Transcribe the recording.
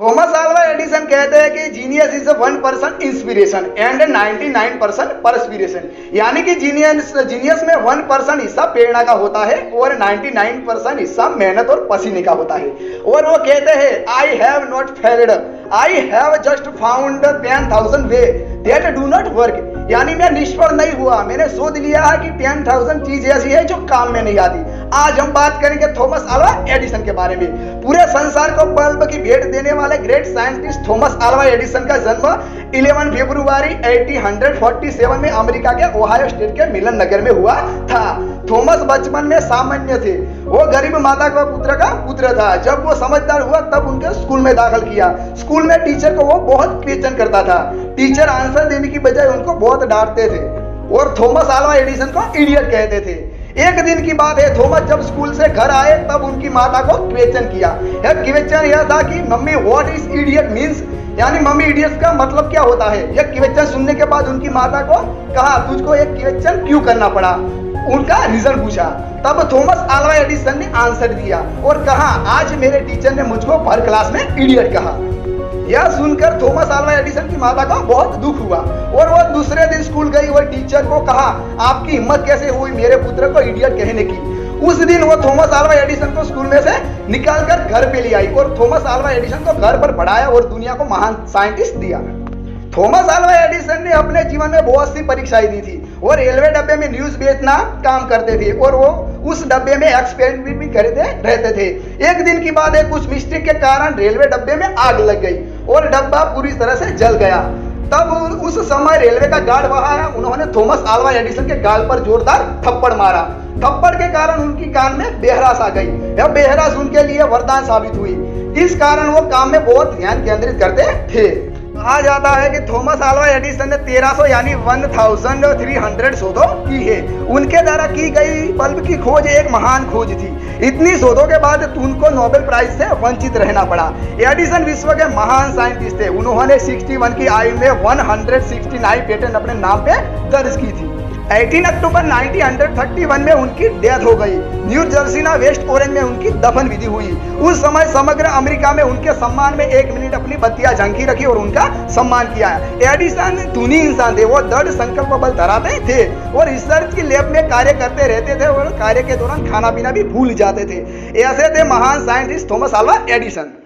Thomas Alva Edison कहते हैं कि genius is 1% inspiration and 99% perspiration. यानी कि जीनियस में 1% हिस्सा प्रेरणा का होता है और 99% हिस्सा मेहनत और पसीने का होता है। और वो कहते हैं I have not failed, I have just found 10,000 way that do not work. यानी मैं निष्फल नहीं हुआ, मैंने शोध लिया है कि 10,000 चीज ऐसी है जो काम में नहीं आती। आज हम बात करेंगे थॉमस अल्वा एडिसन के बारे में। पूरे संसार को बल्ब की भेंट देने वाले great scientist Thomas Alva Edison का जन्म 11 फरवरी 1847 में अमेरिका के ओहायो स्टेट के मिलन नगर में हुआ था। थॉमस बचपन में सामान्य थे, वो गरीब माता का पुत्र था। जब वो समझदार हुआ तब उनके स्कूल में दाखिल किया। स्कूल में टीचर को वो बहुत क्वेश्चन करता था। टीचर आंसर देने की बजाय उनको बहुत डांटते थे और थॉमस अल्वा एडिसन को इडियट कहते थे। एक दिन की बात है, थॉमस जब स्कूल से घर आए तब उनकी माता को क्वेश्चन किया। क्वेश्चन यह था कि mummy what is idiot means, यानी मम्मी इडियट का मतलब क्या होता है। यह क्वेश्चन सुनने के बाद उनकी माता को कहा तुझको एक क्वेश्चन क्यों करना पड़ा, उनका रीजन पूछा। तब थॉमस अल्वा एडिसन ने आंसर दिया और कहा आज मेरे टीचर ने मुझको भर क्लास में इडियट कहा। यह सुनकर थॉमस अल्वा एडिसन की माता को बहुत दुख हुआ और वह दूसरे दिन स्कूल गई और टीचर को कहा आपकी हिम्मत कैसे हुई मेरे पुत्र को इडियट कहने की। उस दिन वो थॉमस अल्वा एडिसन को स्कूल में से निकालकर घर पे ले आई और थॉमस अल्वा एडिसन को घर पर पढ़ाया और दुनिया को महान साइंटिस्ट दिया। थॉमस अल्वा एडिसन ने अपने जीवन में बहुत सी परीक्षाएं दी थी और रेलवे डब्बे में न्यूज बेचना काम करते थे और वो उस डब्बे में एक्सपेरिमेंट भी करते रहते थे। एक दिन की बात है, कुछ मिस्टेक के कारण रेलवे डब्बे में आग लग गई और डब्बा पूरी तरह से जल गया। तब उस समय रेलवे का गार्ड वहां आया, उन्होंने थॉमस अल्वा एडिसन के गाल पर जोरदार थप्पड़ मारा। थप्पड़ के कारण उनकी कान में बेहरास आ गई। यह बेहरास उनके लिए वरदान साबित हुई। इस कारण वो काम में बहुत ध्यान केंद्रित करते थे। कहा जाता है कि थॉमस अल्वा एडिसन ने 1300 यानी 1300 शोधों की है। उनके द्वारा की गई बल्ब की खोज एक महान खोज थी। इतनी शोधों के बाद उनको नोबेल प्राइज से वंचित रहना पड़ा। एडिसन विश्व के महान साइंटिस्ट थे। उन्होंने 61 की आयु में 169 पेटेंट अपने नाम पे दर्ज की थी। 18 अक्टूबर 1931 में उनकी डेथ हो गई। न्यू जर्सी वेस्ट ऑरेंज में उनकी दफन विधि हुई। उस समय समग्र अमेरिका में उनके सम्मान में 1 मिनट अपनी बत्तियां झांकी रखी और उनका सम्मान किया। एडिसन धुनी इंसान थे, वो दृढ़ संकल्प बल धराते थे और रिसर्च की लैब में कार्य करते रहते थे और कार्य के दौरान खाना पीना भी भूल जाते थे। ऐसे थे महान साइंटिस्ट थॉमस अल्वा एडिसन।